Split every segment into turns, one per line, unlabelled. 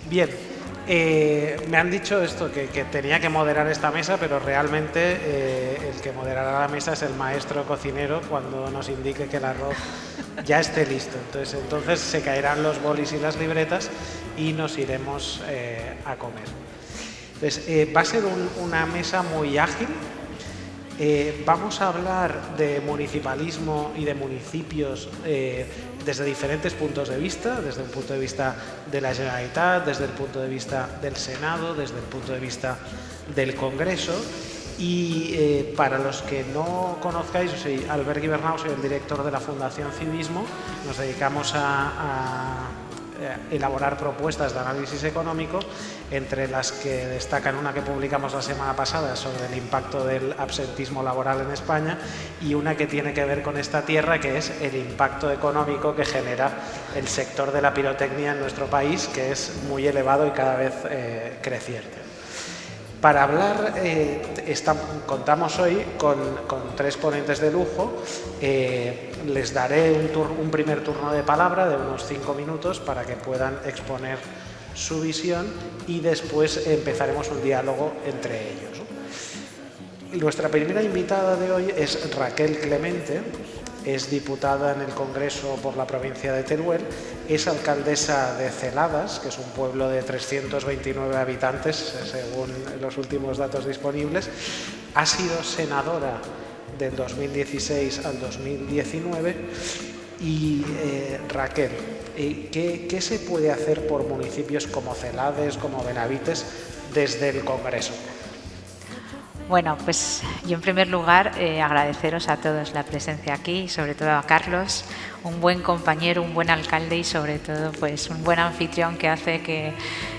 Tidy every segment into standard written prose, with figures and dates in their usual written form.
Bien, me han dicho esto, que tenía que moderar esta mesa, pero realmente el que moderará la mesa es el maestro cocinero cuando nos indique que el arroz ya esté listo. Entonces se caerán los bolis y las libretas y nos iremos a comer. Entonces, va a ser una mesa muy ágil. Vamos a hablar de municipalismo y de municipios desde diferentes puntos de vista, desde el punto de vista de la Generalitat, desde el punto de vista del Senado, desde el punto de vista del Congreso. Y para los que no conozcáis, yo soy Albert Guibernau, soy el director de la Fundación Civismo. Nos dedicamos a elaborar propuestas de análisis económico, entre las que destacan una que publicamos la semana pasada sobre el impacto del absentismo laboral en España y una que tiene que ver con esta tierra, que es el impacto económico que genera el sector de la pirotecnia en nuestro país, que es muy elevado y cada vez creciente. Para hablar, contamos hoy con tres ponentes de lujo. Les daré un primer turno de palabra de unos 5 minutos para que puedan exponer su visión y después empezaremos un diálogo entre ellos. Nuestra primera invitada de hoy es Raquel Clemente. Es diputada en el Congreso por la provincia de Teruel, es alcaldesa de Celadas, que es un pueblo de 329 habitantes, según los últimos datos disponibles. Ha sido senadora del 2016 al 2019. Y Raquel, ¿qué se puede hacer por municipios como Celades, como Benavites, desde el Congreso?
Bueno, pues yo en primer lugar agradeceros a todos la presencia aquí y sobre todo a Carlos, un buen compañero, un buen alcalde y sobre todo pues un buen anfitrión que hace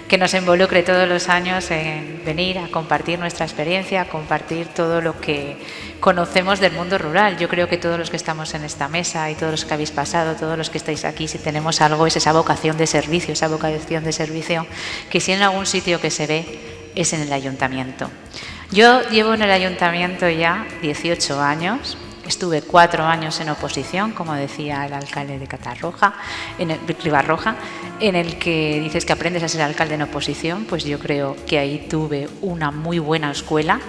que nos involucre todos los años en venir a compartir nuestra experiencia, a compartir todo lo que conocemos del mundo rural. Yo creo que todos los que estamos en esta mesa y todos los que habéis pasado, todos los que estáis aquí, si tenemos algo es esa vocación de servicio, que si en algún sitio que se ve es en el ayuntamiento. Yo llevo en el ayuntamiento ya 18 años, estuve 4 años en oposición, como decía el alcalde de Ribarroja, en el que dices que aprendes a ser alcalde en oposición, pues yo creo que ahí tuve una muy buena escuela.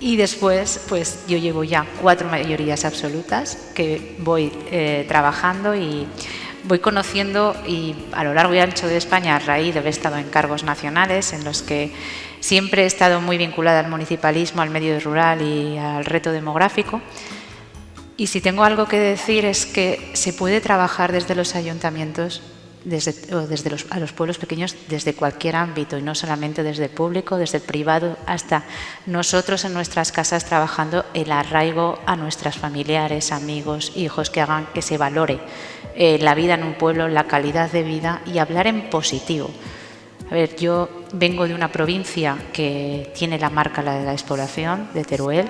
Y después, pues yo llevo ya 4 mayorías absolutas que voy trabajando y voy conociendo, y a lo largo y ancho de España, a raíz de haber estado en cargos nacionales en los que siempre he estado muy vinculada al municipalismo, al medio rural y al reto demográfico. Y si tengo algo que decir es que se puede trabajar desde los ayuntamientos, a los pueblos pequeños, desde cualquier ámbito y no solamente desde el público, desde el privado, hasta nosotros en nuestras casas trabajando el arraigo a nuestros familiares, amigos, hijos, que hagan que se valore la vida en un pueblo, la calidad de vida y hablar en positivo. A ver, yo vengo de una provincia que tiene la marca de la despoblación, de Teruel,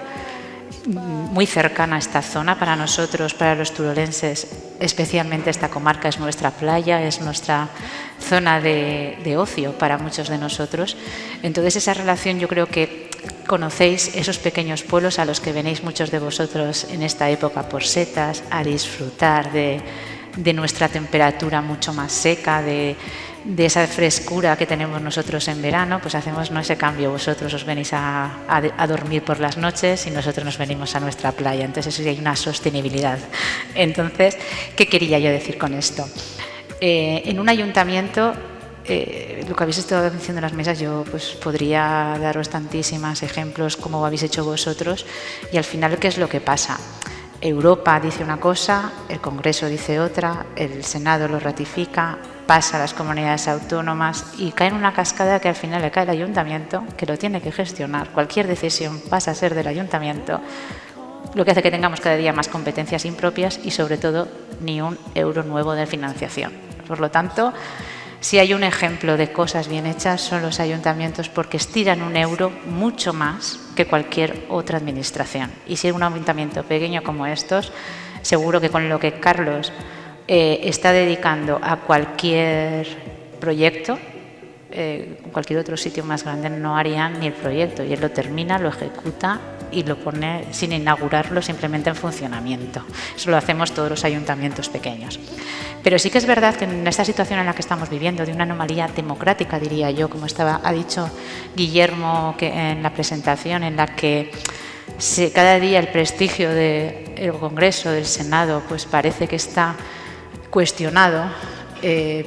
muy cercana a esta zona para nosotros, para los turolenses, especialmente esta comarca es nuestra playa, es nuestra zona de ocio para muchos de nosotros. Entonces esa relación, yo creo que conocéis esos pequeños pueblos a los que venéis muchos de vosotros en esta época por setas, a disfrutar de nuestra temperatura mucho más seca, de esa frescura que tenemos nosotros en verano, pues hacemos ese cambio. Vosotros os venís a dormir por las noches y nosotros nos venimos a nuestra playa. Entonces sí hay una sostenibilidad. Entonces, ¿qué quería yo decir con esto? En un ayuntamiento, lo que habéis estado diciendo en las mesas, yo pues podría daros tantísimos ejemplos como habéis hecho vosotros, y al final, ¿qué es lo que pasa? Europa dice una cosa, el Congreso dice otra, el Senado lo ratifica, pasa a las comunidades autónomas y cae en una cascada que al final le cae al ayuntamiento, que lo tiene que gestionar. Cualquier decisión pasa a ser del ayuntamiento, lo que hace que tengamos cada día más competencias impropias y sobre todo ni un euro nuevo de financiación. Por lo tanto, si hay un ejemplo de cosas bien hechas son los ayuntamientos, porque estiran un euro mucho más que cualquier otra administración. Y si es un ayuntamiento pequeño como estos, seguro que con lo que Carlos está dedicando a cualquier proyecto, cualquier otro sitio más grande no harían ni el proyecto, y él lo termina, lo ejecuta y lo pone sin inaugurarlo, simplemente en funcionamiento. Eso lo hacemos todos los ayuntamientos pequeños. Pero sí que es verdad que en esta situación en la que estamos viviendo, de una anomalía democrática, diría yo, como ha dicho Guillermo en la presentación, en la que cada día el prestigio del Congreso, del Senado, pues parece que está cuestionado,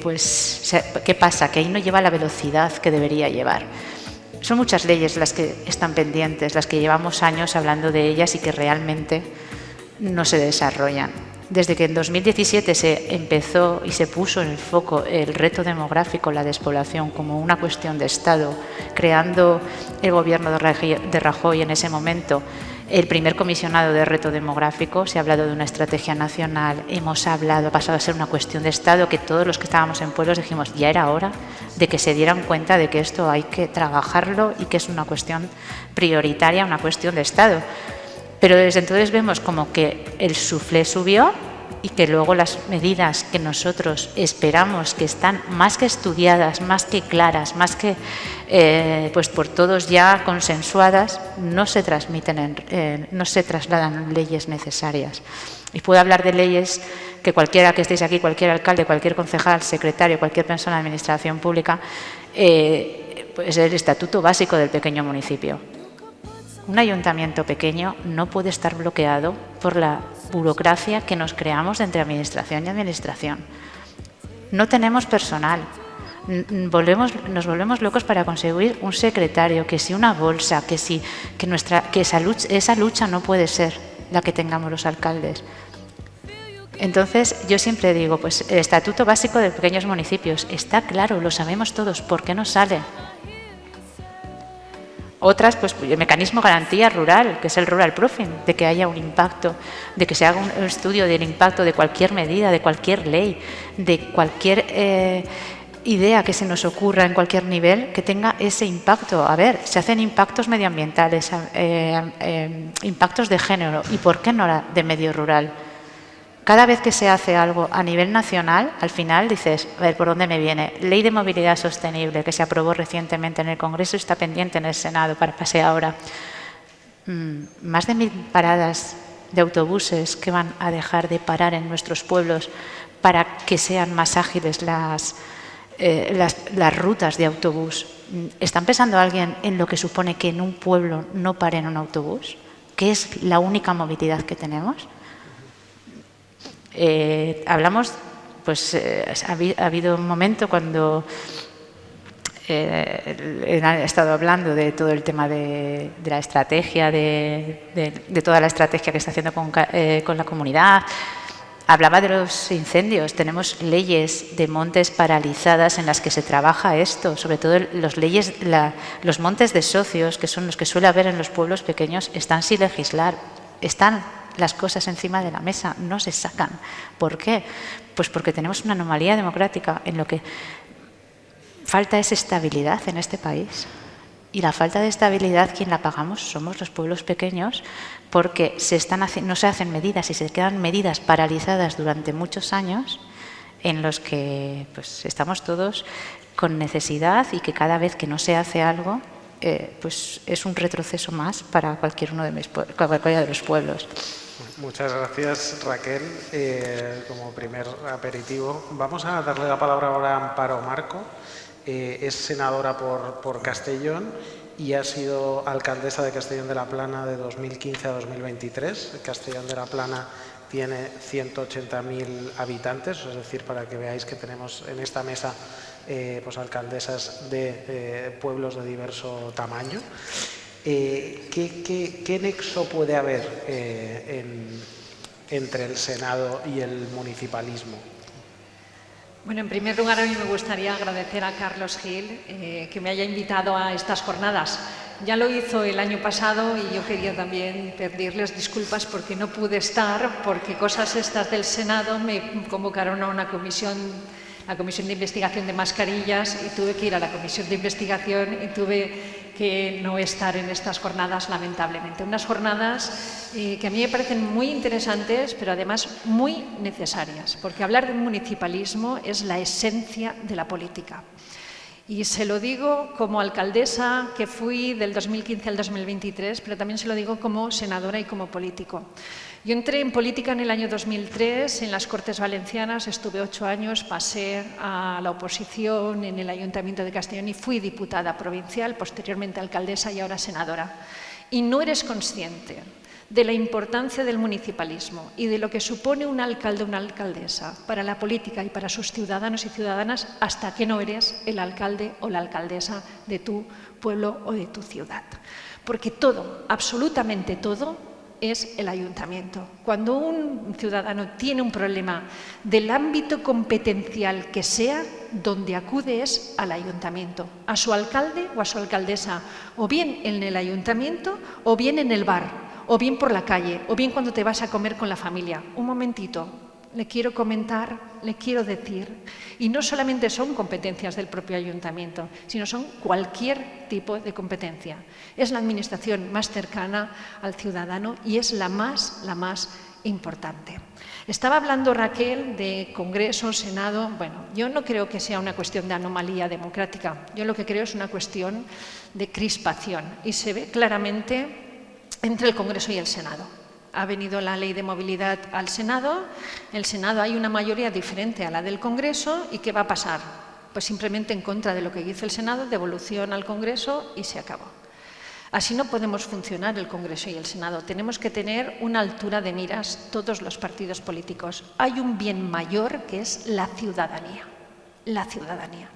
pues ¿qué pasa? Que ahí no lleva la velocidad que debería llevar. Son muchas leyes las que están pendientes, las que llevamos años hablando de ellas y que realmente no se desarrollan. Desde que en 2017 se empezó y se puso en el foco el reto demográfico, la despoblación, como una cuestión de Estado, creando el gobierno de Rajoy en ese momento el primer comisionado de reto demográfico, se ha hablado de una estrategia nacional, ha pasado a ser una cuestión de Estado, que todos los que estábamos en pueblos dijimos, ya era hora de que se dieran cuenta de que esto hay que trabajarlo y que es una cuestión prioritaria, una cuestión de Estado. Pero desde entonces vemos como que el suflé subió y que luego las medidas que nosotros esperamos, que están más que estudiadas, más que claras, más que pues por todos ya consensuadas, no se no se trasladan en leyes necesarias. Y puedo hablar de leyes que cualquiera que estéis aquí, cualquier alcalde, cualquier concejal, secretario, cualquier persona de administración pública, pues el estatuto básico del pequeño municipio. Un ayuntamiento pequeño no puede estar bloqueado por la burocracia que nos creamos entre administración y administración. No tenemos personal. Nos volvemos locos para conseguir un secretario, que si una bolsa, que esa lucha no puede ser la que tengamos los alcaldes. Entonces, yo siempre digo, pues el Estatuto Básico de Pequeños Municipios está claro, lo sabemos todos, ¿por qué no sale? Otras, pues el mecanismo garantía rural, que es el rural proofing, de que haya un impacto, de que se haga un estudio del impacto de cualquier medida, de cualquier ley, de cualquier idea que se nos ocurra en cualquier nivel, que tenga ese impacto. A ver, se hacen impactos medioambientales, impactos de género, ¿y por qué no de medio rural? Cada vez que se hace algo a nivel nacional, al final dices, a ver, ¿por dónde me viene? Ley de movilidad sostenible, que se aprobó recientemente en el Congreso y está pendiente en el Senado para pase ahora. Más de 1000 paradas de autobuses que van a dejar de parar en nuestros pueblos para que sean más ágiles las rutas de autobús. ¿Está pensando alguien en lo que supone que en un pueblo no paren un autobús? ¿Que es la única movilidad que tenemos? Hablamos, pues ha habido un momento cuando he estado hablando de todo el tema de la estrategia, de toda la estrategia que está haciendo con la comunidad. Hablaba de los incendios. Tenemos leyes de montes paralizadas en las que se trabaja esto, sobre todo los montes de socios, que son los que suele haber en los pueblos pequeños, están sin legislar, están las cosas encima de la mesa, no se sacan. ¿Por qué? Pues porque tenemos una anomalía democrática en lo que falta es estabilidad en este país. Y la falta de estabilidad, quien la pagamos somos los pueblos pequeños, porque no se hacen medidas y se quedan medidas paralizadas durante muchos años en los que pues, estamos todos con necesidad y que cada vez que no se hace algo pues es un retroceso más para cualquiera de los pueblos.
Muchas gracias, Raquel. Como primer aperitivo, vamos a darle la palabra ahora a Amparo Marco. Es senadora por Castellón y ha sido alcaldesa de Castellón de la Plana de 2015 a 2023. Castellón de la Plana tiene 180.000 habitantes, es decir, para que veáis que tenemos en esta mesa pues alcaldesas de pueblos de diverso tamaño. ¿Qué nexo puede haber entre el Senado y el municipalismo?
Bueno, en primer lugar, a mí me gustaría agradecer a Carlos Gil que me haya invitado a estas jornadas. Ya lo hizo el año pasado y yo quería también pedirles disculpas porque no pude estar, porque cosas estas del Senado me convocaron a una comisión, la Comisión de Investigación de Mascarillas, y tuve que ir a la Comisión de Investigación y tuve que no estar en estas jornadas, lamentablemente. Unas jornadas que a mí me parecen muy interesantes, pero además muy necesarias, porque hablar de municipalismo es la esencia de la política. Y se lo digo como alcaldesa que fui del 2015 al 2023, pero también se lo digo como senadora y como político. Yo entré en política en el año 2003 en las Cortes Valencianas, estuve 8 años, pasé a la oposición en el Ayuntamiento de Castellón y fui diputada provincial, posteriormente alcaldesa y ahora senadora. Y no eres consciente de la importancia del municipalismo y de lo que supone un alcalde o una alcaldesa para la política y para sus ciudadanos y ciudadanas hasta que no eres el alcalde o la alcaldesa de tu pueblo o de tu ciudad. Porque todo, absolutamente todo, es el ayuntamiento. Cuando un ciudadano tiene un problema del ámbito competencial que sea, donde acude es al ayuntamiento, a su alcalde o a su alcaldesa, o bien en el ayuntamiento o bien en el bar, o bien por la calle, o bien cuando te vas a comer con la familia. Un momentito, le quiero comentar, le quiero decir, y no solamente son competencias del propio ayuntamiento, sino son cualquier tipo de competencia. Es la administración más cercana al ciudadano y es la más importante. Estaba hablando Raquel de Congreso, Senado. Bueno, yo no creo que sea una cuestión de anomalía democrática. Yo lo que creo es una cuestión de crispación y se ve claramente entre el Congreso y el Senado. Ha venido la Ley de Movilidad al Senado, en el Senado hay una mayoría diferente a la del Congreso y ¿qué va a pasar? Pues simplemente en contra de lo que dice el Senado, devolución al Congreso y se acabó. Así no podemos funcionar el Congreso y el Senado. Tenemos que tener una altura de miras todos los partidos políticos. Hay un bien mayor que es la ciudadanía. La ciudadanía.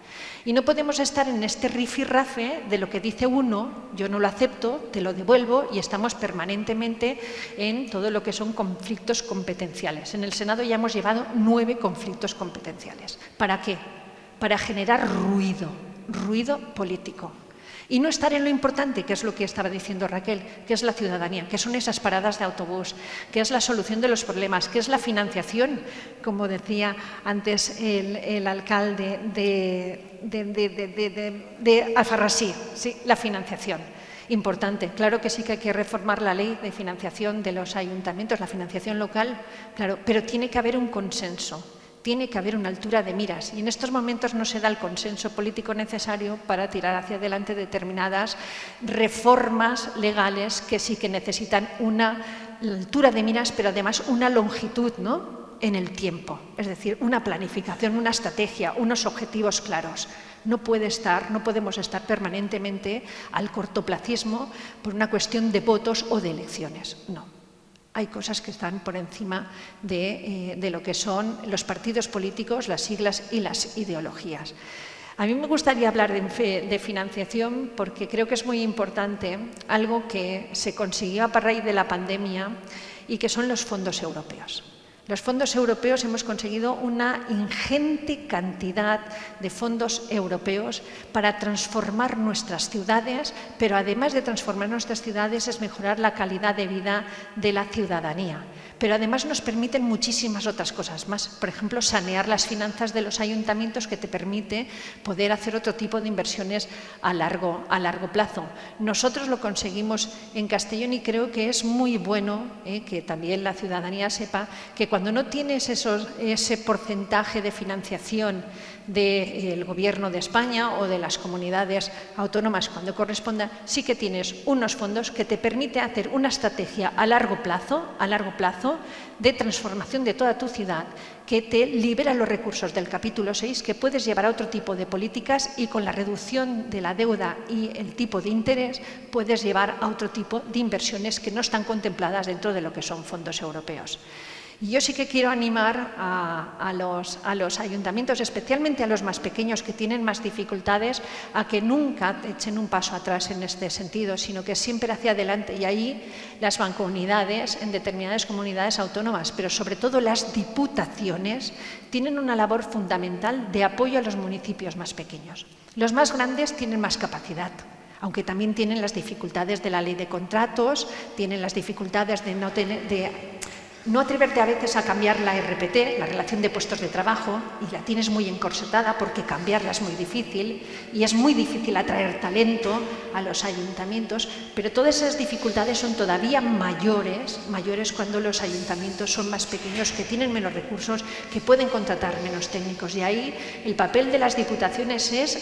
Y no podemos estar en este rifirrafe de lo que dice uno, yo no lo acepto, te lo devuelvo y estamos permanentemente en todo lo que son conflictos competenciales. En el Senado ya hemos llevado 9 conflictos competenciales. ¿Para qué? Para generar ruido político. Y no estar en lo importante, que es lo que estaba diciendo Raquel, que es la ciudadanía, que son esas paradas de autobús, que es la solución de los problemas, que es la financiación, como decía antes el alcalde de Alfarrasí, sí, la financiación. Importante, claro que sí que hay que reformar la ley de financiación de los ayuntamientos, la financiación local, claro, pero tiene que haber un consenso. Tiene que haber una altura de miras y en estos momentos no se da el consenso político necesario para tirar hacia adelante determinadas reformas legales que sí que necesitan una altura de miras, pero además una longitud, ¿no?, en el tiempo. Es decir, una planificación, una estrategia, unos objetivos claros. No podemos estar permanentemente al cortoplacismo por una cuestión de votos o de elecciones. No. Hay cosas que están por encima de lo que son los partidos políticos, las siglas y las ideologías. A mí me gustaría hablar de financiación porque creo que es muy importante algo que se consiguió a raíz de la pandemia y que son los fondos europeos. Los fondos europeos hemos conseguido una ingente cantidad de fondos europeos para transformar nuestras ciudades, pero además de transformar nuestras ciudades es mejorar la calidad de vida de la ciudadanía. Pero además nos permiten muchísimas otras cosas más. Por ejemplo, sanear las finanzas de los ayuntamientos que te permite poder hacer otro tipo de inversiones a largo plazo. Nosotros lo conseguimos en Castellón y creo que es muy bueno que también la ciudadanía sepa que cuando no tienes ese porcentaje de financiación del Gobierno de España o de las comunidades autónomas cuando corresponda, sí que tienes unos fondos que te permite hacer una estrategia a largo plazo de transformación de toda tu ciudad que te libera los recursos del capítulo 6 que puedes llevar a otro tipo de políticas y con la reducción de la deuda y el tipo de interés puedes llevar a otro tipo de inversiones que no están contempladas dentro de lo que son fondos europeos. Y yo sí que quiero animar a los ayuntamientos, especialmente a los más pequeños que tienen más dificultades, a que nunca echen un paso atrás en este sentido, sino que siempre hacia adelante. Y ahí las mancomunidades en determinadas comunidades autónomas, pero sobre todo las diputaciones, tienen una labor fundamental de apoyo a los municipios más pequeños. Los más grandes tienen más capacidad, aunque también tienen las dificultades de la ley de contratos, tienen las dificultades de no tener... no atreverte a veces a cambiar la RPT, la relación de puestos de trabajo, y la tienes muy encorsetada porque cambiarla es muy difícil y es muy difícil atraer talento a los ayuntamientos, pero todas esas dificultades son todavía mayores cuando los ayuntamientos son más pequeños, que tienen menos recursos, que pueden contratar menos técnicos, y ahí el papel de las diputaciones es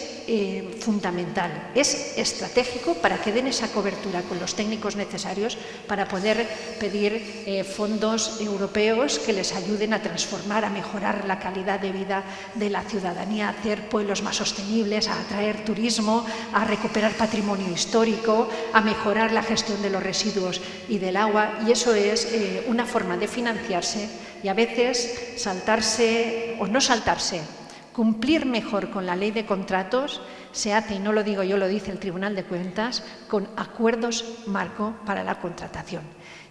fundamental, es estratégico para que den esa cobertura con los técnicos necesarios para poder pedir fondos europeos que les ayuden a transformar, a mejorar la calidad de vida de la ciudadanía, a hacer pueblos más sostenibles, a atraer turismo, a recuperar patrimonio histórico, a mejorar la gestión de los residuos y del agua, y eso es una forma de financiarse, y a veces saltarse o no saltarse, cumplir mejor con la ley de contratos se hace, y no lo digo yo, lo dice el Tribunal de Cuentas, con acuerdos marco para la contratación.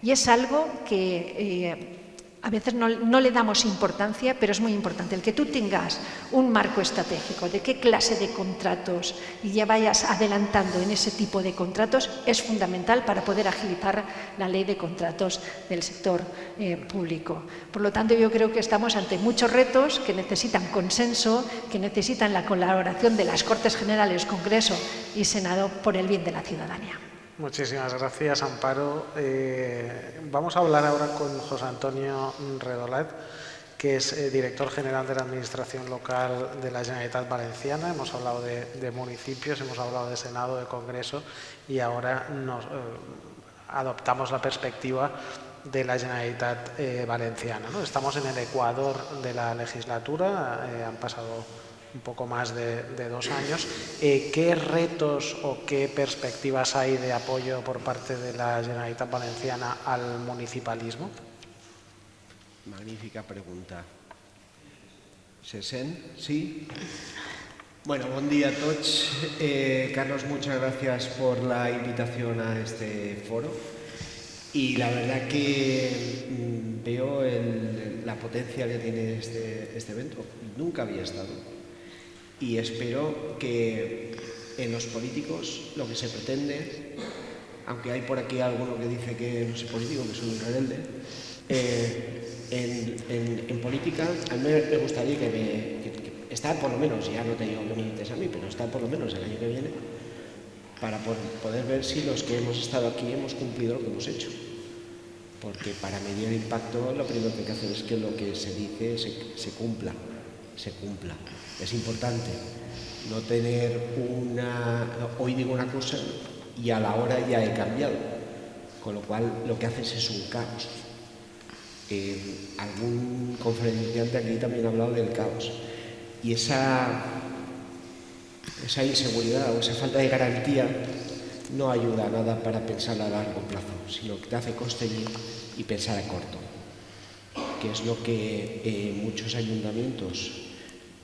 Y es algo que a veces no le damos importancia, pero es muy importante. El que tú tengas un marco estratégico de qué clase de contratos y ya vayas adelantando en ese tipo de contratos es fundamental para poder agilizar la ley de contratos del sector público. Por lo tanto, yo creo que estamos ante muchos retos que necesitan consenso, que necesitan la colaboración de las Cortes Generales, Congreso y Senado por el bien de la ciudadanía.
Muchísimas gracias, Amparo. Vamos a hablar ahora con José Antonio Redolat, que es director general de la Administración Local de la Generalitat Valenciana. Hemos hablado de municipios, hemos hablado de Senado, de Congreso, y ahora adoptamos la perspectiva de la Generalitat Valenciana, ¿no? Estamos en el ecuador de la legislatura, han pasado un poco más de 2 años. ¿Qué retos o qué perspectivas hay de apoyo por parte de la Generalitat Valenciana al municipalismo?
Magnífica pregunta. ¿Se sent? Sí? Bueno, buen día a todos. Carlos, muchas gracias por la invitación a este foro. Y la verdad que veo la potencia que tiene este evento. Nunca había estado. Y espero que en los políticos lo que se pretende, aunque hay por aquí alguno que dice que no soy político, que soy un rebelde, en política a mí me gustaría que estar por lo menos, ya no te digo que me interesa a mí, pero estar por lo menos el año que viene para poder ver si los que hemos estado aquí hemos cumplido lo que hemos hecho. Porque para medir el impacto lo primero que hay que hacer es que lo que se dice se cumpla. Es importante no tener hoy digo una cosa y a la hora ya he cambiado, con lo cual lo que haces es un caos. Algún conferenciante aquí también ha hablado del caos, y esa inseguridad o esa falta de garantía no ayuda a nada para pensar a largo plazo, sino que te hace construir y pensar a corto, que es lo que muchos ayuntamientos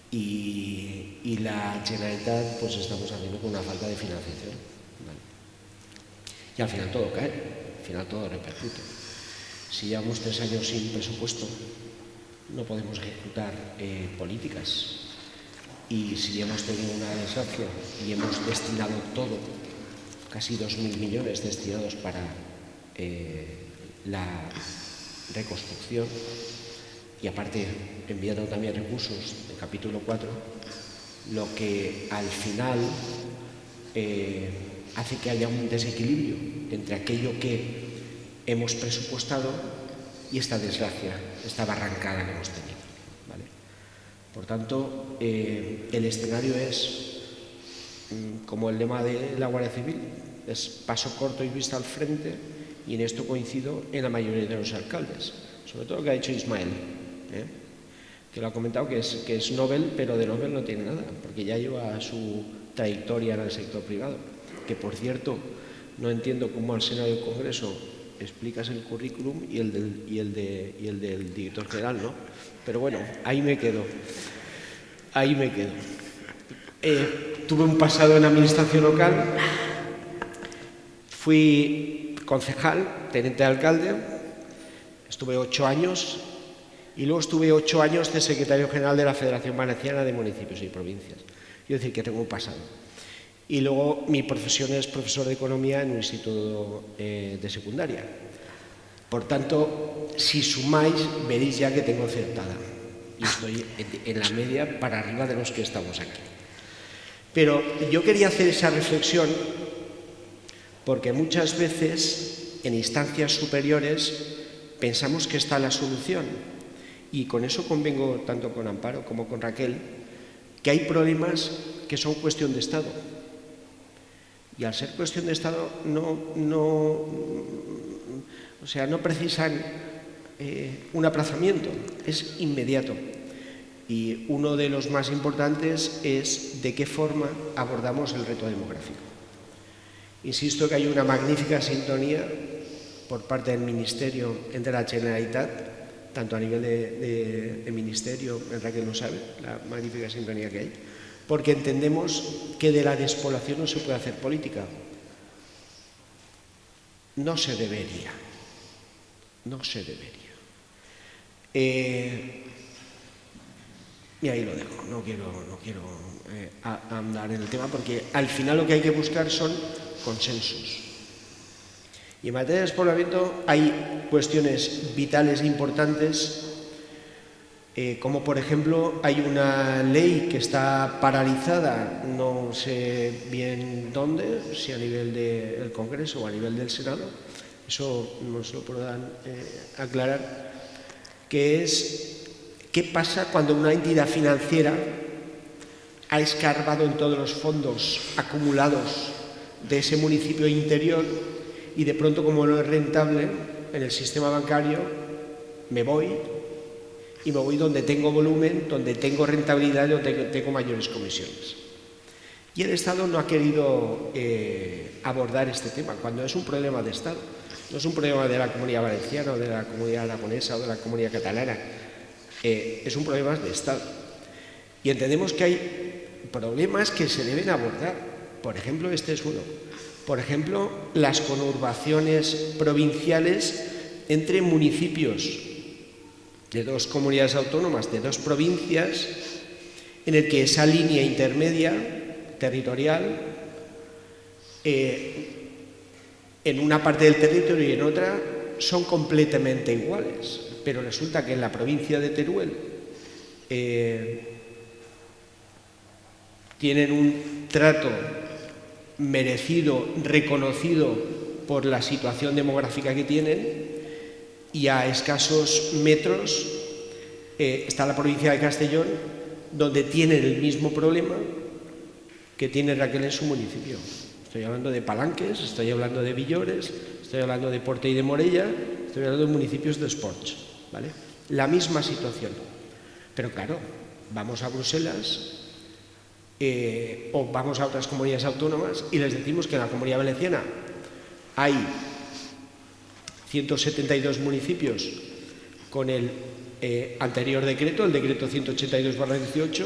y la Generalitat pues estamos haciendo con una falta de financiación. ¿Vale? Y al final todo cae, al final todo repercute. Si llevamos 3 años sin presupuesto, no podemos ejecutar políticas. Y si hemos tenido una desgracia y hemos destinado todo, casi 2.000 millones destinados para la reconstrucción, y aparte enviando también recursos del capítulo 4, lo que al final hace que haya un desequilibrio entre aquello que hemos presupuestado y esta desgracia, esta barrancada que hemos tenido. ¿Vale? Por tanto, el escenario es como el lema de la Guardia Civil, es paso corto y vista al frente, y en esto coincido en la mayoría de los alcaldes, sobre todo lo que ha dicho Ismael, que lo ha comentado, que es Nobel, pero de Nobel no tiene nada, porque ya lleva su trayectoria en el sector privado, que por cierto no entiendo cómo al Senado y al Congreso explicas el currículum y el del director general, ¿no? Pero bueno, ahí me quedo. Tuve un pasado en administración local, fui concejal, teniente de alcalde, estuve 8 años y luego estuve 8 años de secretario general de la Federación Valenciana de Municipios y Provincias. Quiero decir que tengo un pasado. Y luego mi profesión es profesor de economía en un instituto de secundaria. Por tanto, si sumáis, veréis ya que tengo acertada. Y estoy en la media para arriba de los que estamos aquí. Pero yo quería hacer esa reflexión porque muchas veces en instancias superiores pensamos que está la solución. Y con eso convengo tanto con Amparo como con Raquel, que hay problemas que son cuestión de Estado. Y al ser cuestión de Estado no precisan un aplazamiento, es inmediato. Y uno de los más importantes es de qué forma abordamos el reto demográfico. Insisto que hay una magnífica sintonía por parte del Ministerio entre la Generalitat, tanto a nivel de ministerio, Raquel lo sabe, la magnífica sintonía que hay, porque entendemos que de la despoblación no se puede hacer política. No se debería. Y ahí lo dejo, no quiero andar en el tema, porque al final lo que hay que buscar son consensos. Y en materia de despoblamiento hay cuestiones vitales e importantes, como por ejemplo hay una ley que está paralizada, no sé bien dónde, si a nivel del Congreso o a nivel del Senado, eso nos lo podrán aclarar, que es qué pasa cuando una entidad financiera ha escarbado en todos los fondos acumulados de ese municipio interior y de pronto, como no es rentable en el sistema bancario, me voy donde tengo volumen, donde tengo rentabilidad y donde tengo mayores comisiones. Y el Estado no ha querido abordar este tema, cuando es un problema de Estado. No es un problema de la Comunidad Valenciana o de la Comunidad Aragonesa o de la Comunidad Catalana. Es un problema de Estado. Y entendemos que hay problemas que se deben abordar. Por ejemplo, este es uno. Por ejemplo, las conurbaciones provinciales entre municipios de dos comunidades autónomas, de dos provincias, en el que esa línea intermedia territorial, en una parte del territorio y en otra, son completamente iguales. Pero resulta que en la provincia de Teruel tienen un trato merecido, reconocido por la situación demográfica que tienen, y a escasos metros está la provincia de Castellón, donde tienen el mismo problema que tiene Raquel en su municipio. Estoy hablando de Palanques, estoy hablando de Villores, estoy hablando de Portell de Morella, estoy hablando de municipios de Esports, ¿vale? La misma situación. Pero claro, vamos a Bruselas o vamos a otras comunidades autónomas y les decimos que en la Comunidad Valenciana hay 172 municipios con el anterior decreto, el decreto 182/18,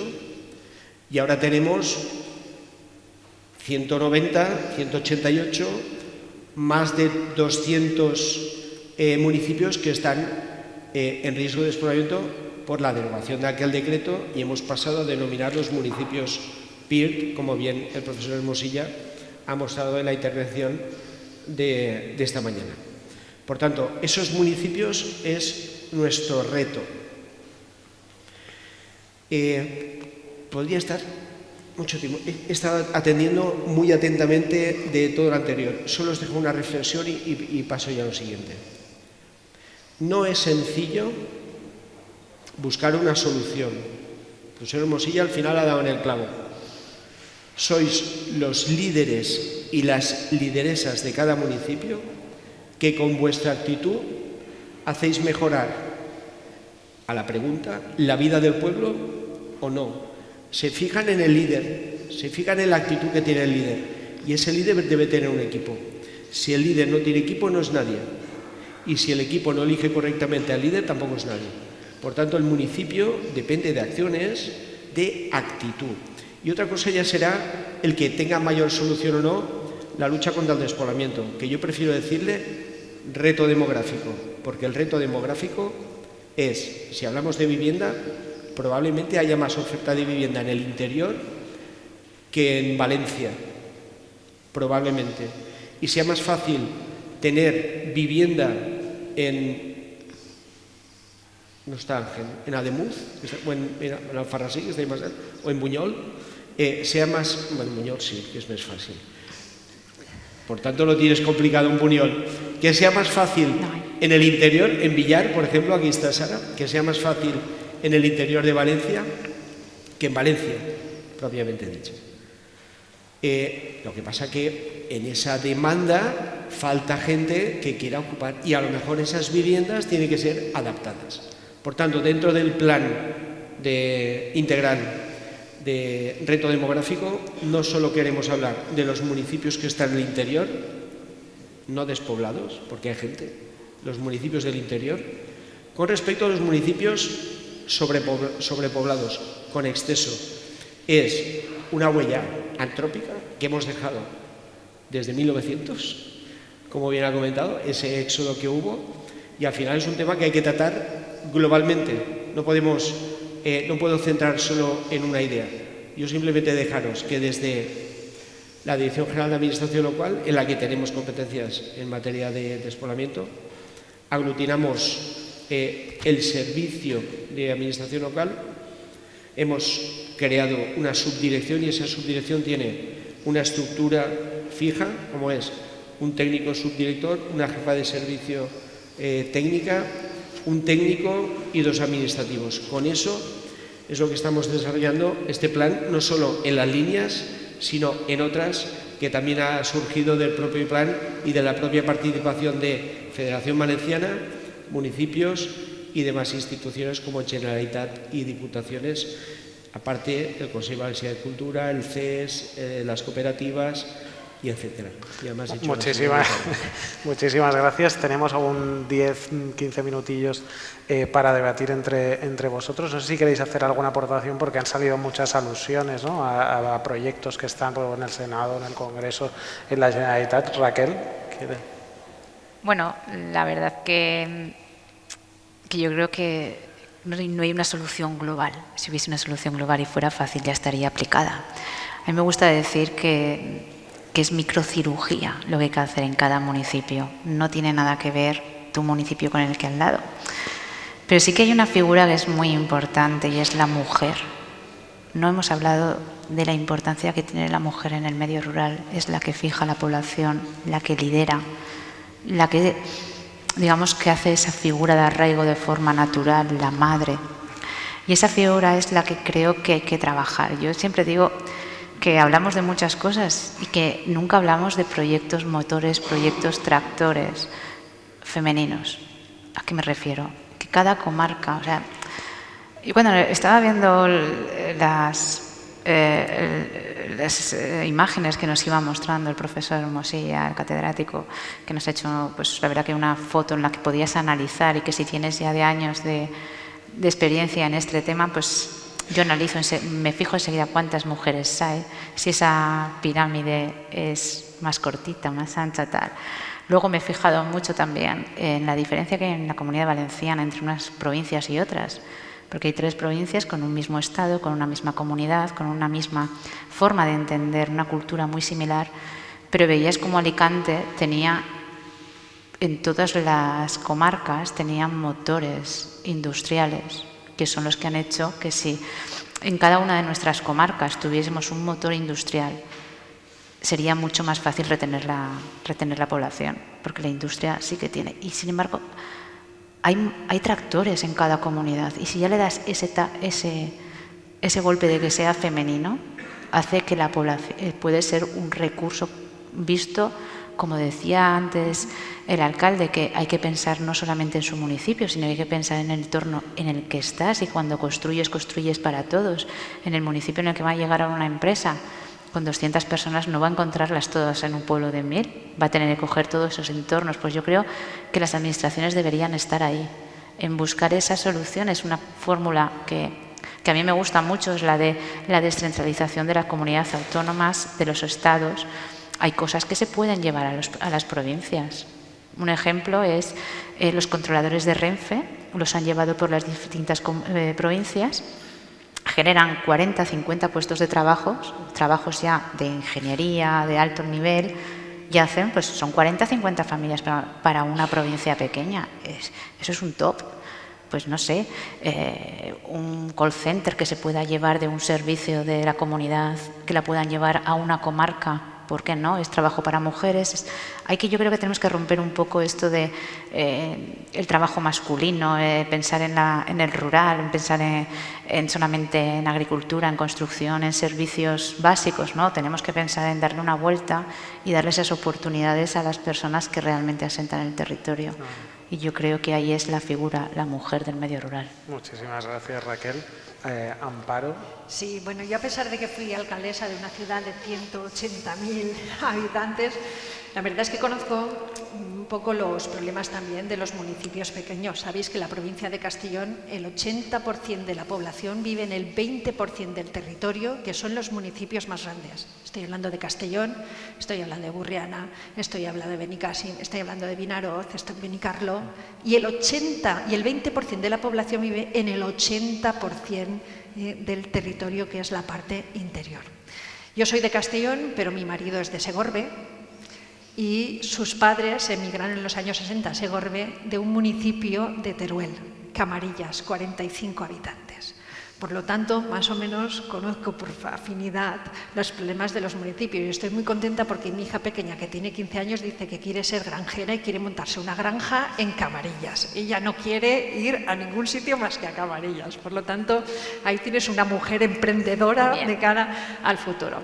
y ahora tenemos 190, 188, más de 200 municipios que están en riesgo de despoblamiento por la derogación de aquel decreto, y hemos pasado a denominar los municipios PIRT, como bien el profesor Hermosilla ha mostrado en la intervención de esta mañana. Por tanto, esos municipios es nuestro reto. Podría estar mucho tiempo. He estado atendiendo muy atentamente de todo lo anterior. Solo os dejo una reflexión y paso ya a lo siguiente. No es sencillo buscar una solución. El profesor Hermosilla al final ha dado en el clavo. Sois los líderes y las lideresas de cada municipio que con vuestra actitud hacéis mejorar, a la pregunta, la vida del pueblo o no. Se fijan en el líder, se fijan en la actitud que tiene el líder, y ese líder debe tener un equipo. Si el líder no tiene equipo, no es nadie, y si el equipo no elige correctamente al líder, tampoco es nadie. Por tanto, el municipio depende de acciones, de actitud. Y otra cosa ya será el que tenga mayor solución o no la lucha contra el despoblamiento, que yo prefiero decirle reto demográfico, porque el reto demográfico es, si hablamos de vivienda, probablemente haya más oferta de vivienda en el interior que en Valencia, probablemente, y sea más fácil tener vivienda no está Ángel, en Ademuz, o en Alfarrasí, que está ahí más alto, o en Buñol, sea más... Bueno, en Buñol sí, que es más fácil. Por tanto, lo tienes complicado en Buñol. Que sea más fácil en el interior, en Villar, por ejemplo, aquí está Sara, que sea más fácil en el interior de Valencia que en Valencia, propiamente dicho. Lo que pasa que en esa demanda falta gente que quiera ocupar y a lo mejor esas viviendas tienen que ser adaptadas. Por tanto, dentro del plan integral de reto demográfico, no solo queremos hablar de los municipios que están en el interior, no despoblados, porque hay gente, los municipios del interior, con respecto a los municipios sobrepoblados, con exceso. Es una huella antrópica que hemos dejado desde 1900, como bien ha comentado, ese éxodo que hubo, y al final es un tema que hay que tratar globalmente. No puedo centrar solo en una idea. Yo simplemente dejaros que desde la Dirección General de Administración Local, en la que tenemos competencias en materia de despoblamiento, aglutinamos el servicio de Administración Local, hemos creado una subdirección y esa subdirección tiene una estructura fija, como es un técnico subdirector, una jefa de servicio técnica, un técnico y 2 administrativos. Con eso es lo que estamos desarrollando este plan, no solo en las líneas, sino en otras que también ha surgido del propio plan y de la propia participación de Federación Valenciana, municipios y demás instituciones como Generalitat y Diputaciones, aparte del Consejo Valenciano de Cultura, el CES, las cooperativas y etcétera. Y además
muchísimas gracias. Tenemos aún 10-15 minutillos para debatir entre vosotros. No sé si queréis hacer alguna aportación porque han salido muchas alusiones, ¿no?, a proyectos que están en el Senado, en el Congreso, en la Generalitat. Raquel, ¿quiere?
Bueno, la verdad que yo creo que no hay una solución global. Si hubiese una solución global y fuera fácil, ya estaría aplicada. A mí me gusta decir que es microcirugía lo que hay que hacer en cada municipio. No tiene nada que ver tu municipio con el que al lado. Pero sí que hay una figura que es muy importante y es la mujer. No hemos hablado de la importancia que tiene la mujer en el medio rural. Es la que fija la población, la que lidera, la que, digamos, que hace esa figura de arraigo de forma natural, la madre. Y esa figura es la que creo que hay que trabajar. Yo siempre digo que hablamos de muchas cosas y que nunca hablamos de proyectos motores, proyectos tractores femeninos. ¿A qué me refiero? Que cada comarca, o sea, y cuando estaba viendo las imágenes que nos iba mostrando el profesor Mosilla, el catedrático, que nos ha hecho, pues la verdad que una foto en la que podías analizar y que si tienes ya de años de experiencia en este tema, pues yo analizo, me fijo enseguida cuántas mujeres hay, si esa pirámide es más cortita, más ancha, tal. Luego me he fijado mucho también en la diferencia que hay en la Comunidad Valenciana entre unas provincias y otras, porque hay 3 provincias con un mismo estado, con una misma comunidad, con una misma forma de entender, una cultura muy similar, pero veías como Alicante tenía, en todas las comarcas, tenían motores industriales, que son los que han hecho que si en cada una de nuestras comarcas tuviésemos un motor industrial, sería mucho más fácil retener la población, porque la industria sí que tiene. Y sin embargo, hay tractores en cada comunidad, y si ya le das ese golpe de que sea femenino, hace que la población puede ser un recurso visto, como decía antes el alcalde, que hay que pensar no solamente en su municipio, sino hay que pensar en el entorno en el que estás, y cuando construyes para todos. En el municipio en el que va a llegar a una empresa con 200 personas no va a encontrarlas todas en un pueblo de 1000, va a tener que coger todos esos entornos. Pues yo creo que las administraciones deberían estar ahí, en buscar esas soluciones. Una fórmula que a mí me gusta mucho es la de la descentralización de las comunidades autónomas, de los estados. Hay cosas que se pueden llevar a las provincias. Un ejemplo es los controladores de Renfe, los han llevado por las distintas provincias, generan 40, 50 puestos de trabajos ya de ingeniería, de alto nivel, y hacen, pues son 40-50 familias para una provincia pequeña. Eso es un top. Pues no sé, un call center que se pueda llevar de un servicio de la comunidad, que la puedan llevar a una comarca. ¿Por qué no? Es trabajo para mujeres. Yo creo que tenemos que romper un poco esto de el trabajo masculino, pensar en el rural, pensar solamente en agricultura, en construcción, en servicios básicos, ¿no? Tenemos que pensar en darle una vuelta y darle esas oportunidades a las personas que realmente asentan el territorio. Y yo creo que ahí es la figura, la mujer del medio rural.
Muchísimas gracias, Raquel. Amparo.
Sí, bueno, yo a pesar de que fui alcaldesa de una ciudad de 180.000 habitantes, la verdad es que conozco un poco los problemas también de los municipios pequeños. Sabéis que en la provincia de Castellón el 80% de la población vive en el 20% del territorio, que son los municipios más grandes. Estoy hablando de Castellón, estoy hablando de Burriana, estoy hablando de Benicàssim, estoy hablando de Vinaroz, estoy en Benicarló, y el 20% de la población vive en el 80% del territorio, que es la parte interior. Yo soy de Castellón, pero mi marido es de Segorbe y sus padres emigraron en los años 60 a Segorbe, de un municipio de Teruel, Camarillas, 45 habitantes. Por lo tanto, más o menos conozco por afinidad los problemas de los municipios y estoy muy contenta porque mi hija pequeña, que tiene 15 años, dice que quiere ser granjera y quiere montarse una granja en Camarillas. Ella no quiere ir a ningún sitio más que a Camarillas. Por lo tanto, ahí tienes una mujer emprendedora de cara al futuro.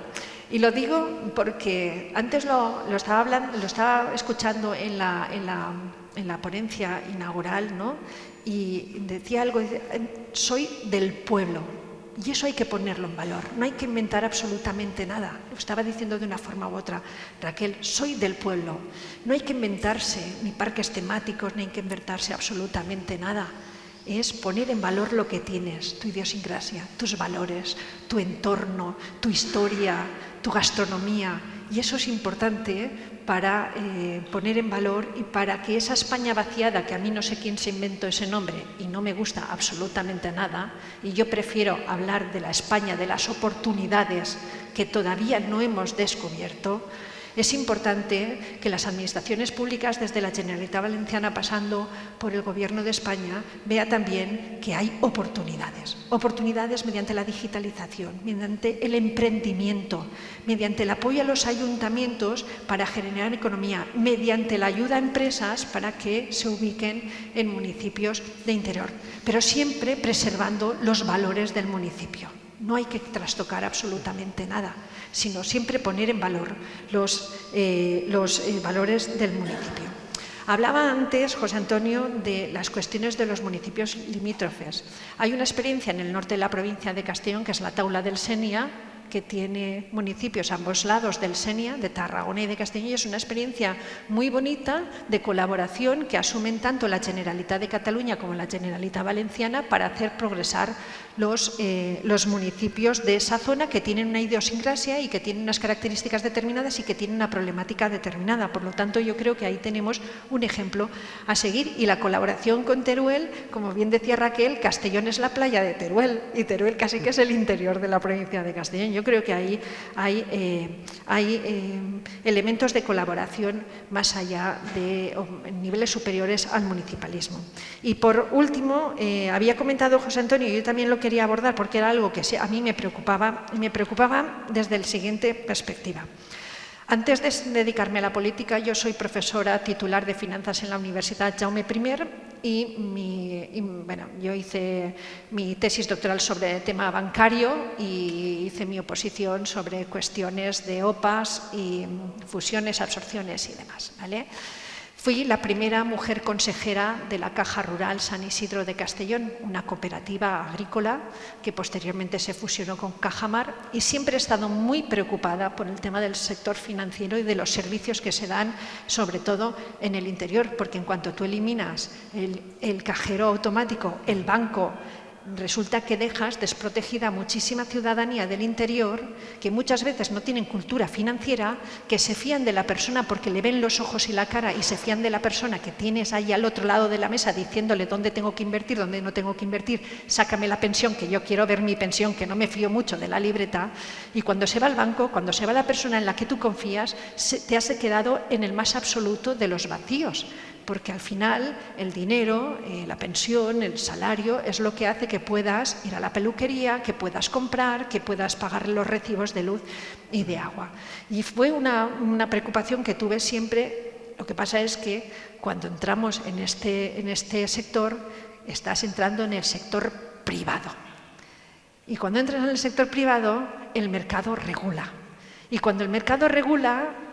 Y lo digo porque antes lo estaba escuchando en la ponencia inaugural, ¿no? Y decía algo, soy del pueblo, y eso hay que ponerlo en valor, no hay que inventar absolutamente nada. Lo estaba diciendo de una forma u otra Raquel, soy del pueblo, no hay que inventarse ni parques temáticos, ni hay que inventarse absolutamente nada. Es poner en valor lo que tienes, tu idiosincrasia, tus valores, tu entorno, tu historia, tu gastronomía. Y eso es importante para poner en valor y para que esa España vaciada, que a mí no sé quién se inventó ese nombre y no me gusta absolutamente nada, y yo prefiero hablar de la España de las oportunidades que todavía no hemos descubierto, es importante que las administraciones públicas, desde la Generalitat Valenciana pasando por el Gobierno de España, vea también que hay oportunidades. Oportunidades mediante la digitalización, mediante el emprendimiento, mediante el apoyo a los ayuntamientos para generar economía, mediante la ayuda a empresas para que se ubiquen en municipios de interior, pero siempre preservando los valores del municipio. No hay que trastocar absolutamente nada, sino siempre poner en valor los valores del municipio. Hablaba antes, José Antonio, de las cuestiones de los municipios limítrofes. Hay una experiencia en el norte de la provincia de Castellón, que es la Taula del Senia, que tiene municipios a ambos lados del Senia, de Tarragona y de Castellón, y es una experiencia muy bonita de colaboración que asumen tanto la Generalitat de Cataluña como la Generalitat Valenciana para hacer progresar los municipios de esa zona, que tienen una idiosincrasia y que tienen unas características determinadas y que tienen una problemática determinada. Por lo tanto, yo creo que ahí tenemos un ejemplo a seguir. Y la colaboración con Teruel, como bien decía Raquel, Castellón es la playa de Teruel y Teruel casi que es el interior de la provincia de Castellón. Yo creo que ahí hay elementos de colaboración más allá de niveles superiores al municipalismo. Y por último, había comentado José Antonio, y yo también lo quería abordar porque era algo que a mí me preocupaba desde la siguiente perspectiva. Antes de dedicarme a la política, yo soy profesora titular de finanzas en la Universidad Jaume I yo hice mi tesis doctoral sobre el tema bancario y hice mi oposición sobre cuestiones de OPAs y fusiones, absorciones y demás, ¿vale? Fui la primera mujer consejera de la Caja Rural San Isidro de Castellón, una cooperativa agrícola que posteriormente se fusionó con Cajamar, y siempre he estado muy preocupada por el tema del sector financiero y de los servicios que se dan, sobre todo en el interior, porque en cuanto tú eliminas el cajero automático, el banco resulta que dejas desprotegida a muchísima ciudadanía del interior que muchas veces no tienen cultura financiera, que se fían de la persona porque le ven los ojos y la cara y se fían de la persona que tienes ahí al otro lado de la mesa diciéndole dónde tengo que invertir, dónde no tengo que invertir, sácame la pensión, que yo quiero ver mi pensión, que no me fío mucho de la libreta. Y cuando se va al banco, cuando se va la persona en la que tú confías, te has quedado en el más absoluto de los vacíos. Porque al final el dinero, la pensión, el salario es lo que hace que puedas ir a la peluquería, que puedas comprar, que puedas pagar los recibos de luz y de agua. Y fue una preocupación que tuve siempre. Lo que pasa es que cuando entramos en este sector, estás entrando en el sector privado. Y cuando entras en el sector privado, el mercado regula. Y cuando el mercado regula,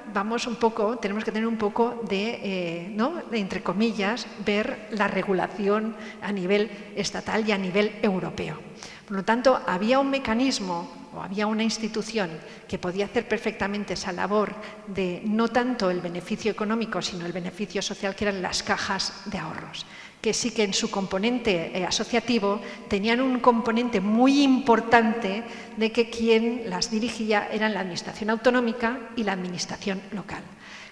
tenemos que tener un poco de entre comillas, ver la regulación a nivel estatal y a nivel europeo. Por lo tanto, había un mecanismo o había una institución que podía hacer perfectamente esa labor de no tanto el beneficio económico, sino el beneficio social, que eran las cajas de ahorros, que sí que en su componente asociativo tenían un componente muy importante de que quien las dirigía eran la administración autonómica y la administración local.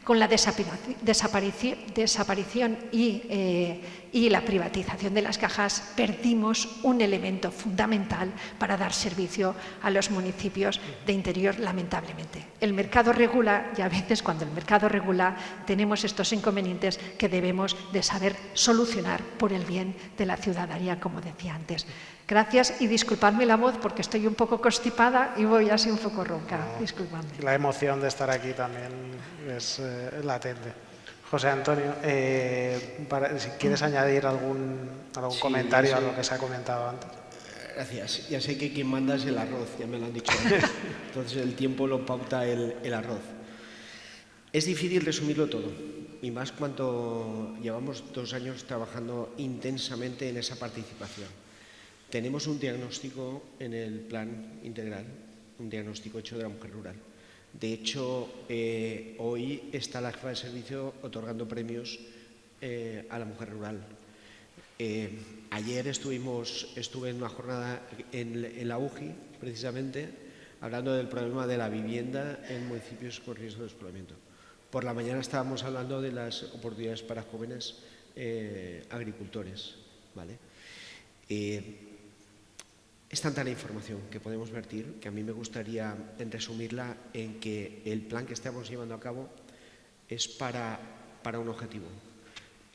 Con la desaparición y la privatización de las cajas, perdimos un elemento fundamental para dar servicio a los municipios de interior, lamentablemente. El mercado regula y a veces cuando el mercado regula tenemos estos inconvenientes que debemos de saber solucionar por el bien de la ciudadanía, como decía antes. Gracias y disculpadme la voz porque estoy un poco constipada y voy así un poco ronca. Disculpadme.
La emoción de estar aquí también es latente. José Antonio, si quieres añadir algún comentario a lo que se ha comentado antes.
Gracias. Ya sé que quien manda es el arroz, ya me lo han dicho antes. Entonces el tiempo lo pauta el arroz. Es difícil resumirlo todo, y más cuando llevamos 2 años trabajando intensamente en esa participación. Tenemos un diagnóstico en el plan integral, un diagnóstico hecho de la mujer rural. De hecho, hoy está la jefa de servicio otorgando premios a la mujer rural. Ayer estuve en una jornada en la UGI, precisamente, hablando del problema de la vivienda en municipios con riesgo de despoblamiento. Por la mañana estábamos hablando de las oportunidades para jóvenes agricultores, ¿vale? Es tanta la información que podemos vertir que a mí me gustaría resumirla en que el plan que estamos llevando a cabo es para un objetivo,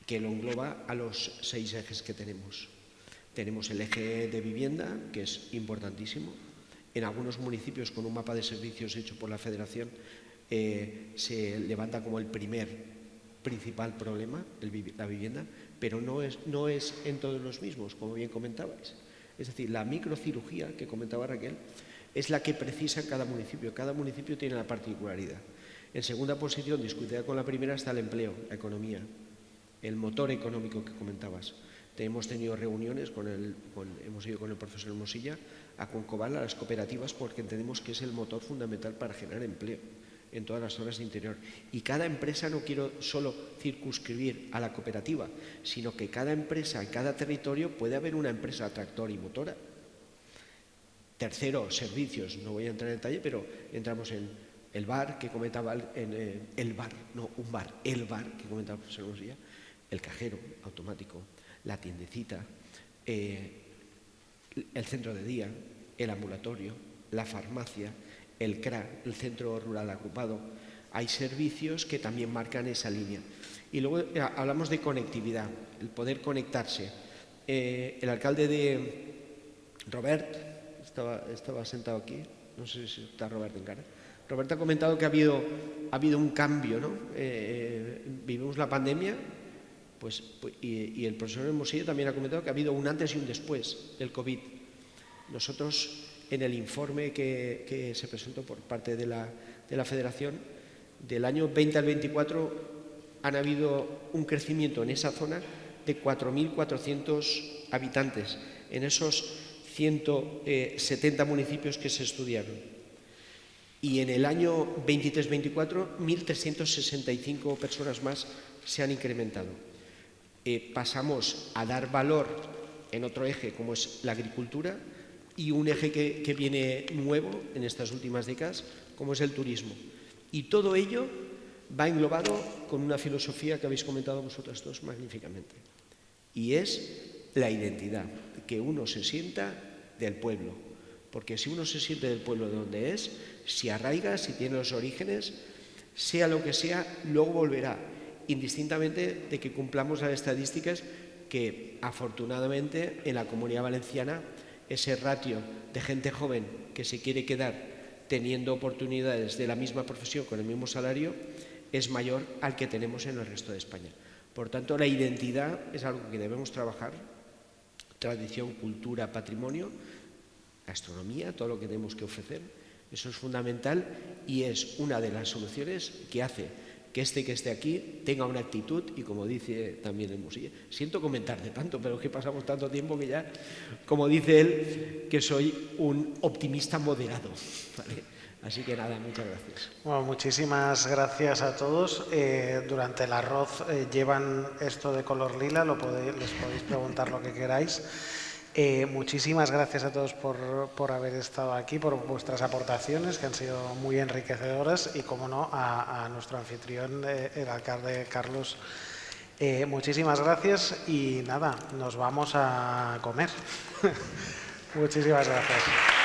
que lo engloba a los 6 ejes que tenemos. Tenemos el eje de vivienda, que es importantísimo. En algunos municipios, con un mapa de servicios hecho por la Federación, se levanta como el principal problema, la vivienda, pero no es en todos los mismos, como bien comentabais. Es decir, la microcirugía que comentaba Raquel es la que precisa cada municipio. Cada municipio tiene la particularidad. En segunda posición, discutida con la primera, está el empleo, la economía, el motor económico que comentabas. Hemos tenido reuniones, hemos ido con el profesor Mosilla a Concoval, a las cooperativas, porque entendemos que es el motor fundamental para generar empleo en todas las zonas de interior. Y cada empresa, no quiero solo circunscribir a la cooperativa, sino que cada empresa, en cada territorio, puede haber una empresa tractor y motora. Tercero, servicios. No voy a entrar en detalle, pero entramos en el bar que comentaba, el bar que comentaba el profesor Mosilla, el cajero automático, la tiendecita, el centro de día, el ambulatorio, la farmacia, el CRA, el Centro Rural Agrupado. Hay servicios que también marcan esa línea. Y luego hablamos de conectividad, el poder conectarse. El alcalde de Robert, estaba sentado aquí, no sé si está Robert en cara. Robert ha comentado que ha habido un cambio, ¿no? Vivimos la pandemia, y el profesor Hermosillo también ha comentado que ha habido un antes y un después del COVID. Nosotros, en el informe que se presentó por parte de la Federación, del año 20 al 24 han habido un crecimiento en esa zona de 4.400 habitantes, en esos 170 municipios que se estudiaron. Y en el año 23-24, 1.365 personas más se han incrementado. Pasamos a dar valor en otro eje como es la agricultura y un eje que viene nuevo en estas últimas décadas como es el turismo. Y todo ello va englobado con una filosofía que habéis comentado vosotras dos magníficamente, y es la identidad, que uno se sienta del pueblo, porque si uno se siente del pueblo de donde es, si arraiga, si tiene los orígenes, sea lo que sea, luego volverá, indistintamente de que cumplamos las estadísticas que afortunadamente en la Comunidad Valenciana ese ratio de gente joven que se quiere quedar teniendo oportunidades de la misma profesión con el mismo salario es mayor al que tenemos en el resto de España. Por tanto, la identidad es algo que debemos trabajar, tradición, cultura, patrimonio, gastronomía, todo lo que tenemos que ofrecer, eso es fundamental y es una de las soluciones que hace que esté aquí tenga una actitud y, como dice también el Musilla, siento comentarte tanto, pero es que pasamos tanto tiempo que ya, como dice él, que soy un optimista moderado, ¿vale? Así que nada, muchas gracias.
Bueno, muchísimas gracias a todos. Durante el arroz llevan esto de color lila, les podéis preguntar lo que queráis. Muchísimas gracias a todos por haber estado aquí, por vuestras aportaciones que han sido muy enriquecedoras y, como no, a nuestro anfitrión, el alcalde Carlos. Muchísimas gracias y nada, nos vamos a comer. Muchísimas gracias.